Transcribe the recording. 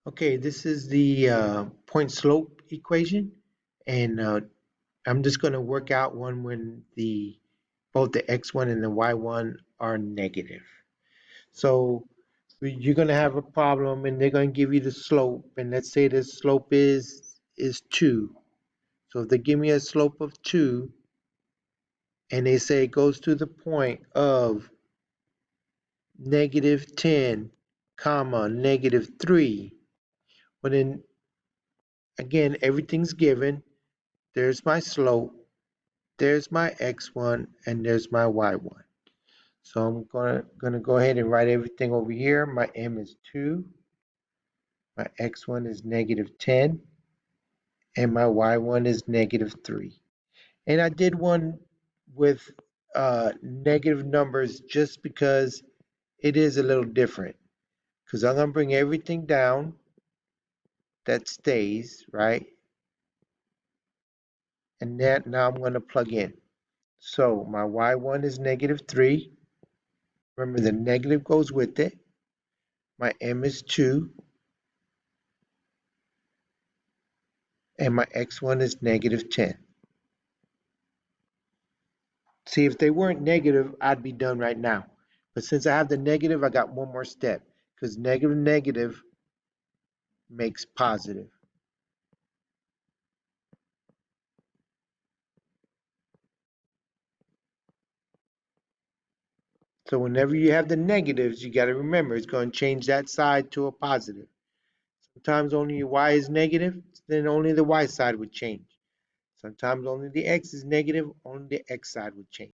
Okay, this is the point slope equation, and I'm just going to work out one when the both the x1 and the y1 are negative. So you're going to have a problem, and they're going to give you the slope, and let's say the slope is 2. So if they give me a slope of 2, and they say it goes to the point of -10, comma, -3, well then again everything's given. There's my slope, there's my x1, and there's my y1. So I'm gonna go ahead and write everything over here. My m is 2, my x1 is -10, and my y1 is -3. And I did one with negative numbers just because it is a little different. Because I'm gonna bring everything down that stays, right? And that now I'm gonna plug in. So my y1 is -3. Remember the negative goes with it. My m is 2, and my x1 is -10. See, if they weren't negative, I'd be done right now. But since I have the negative, I got one more step because negative negative makes positive. So whenever you have the negatives, you got to remember it's going to change that side to a positive. Sometimes only y is negative, then only the y side would change. Sometimes only the x is negative, only the x side would change.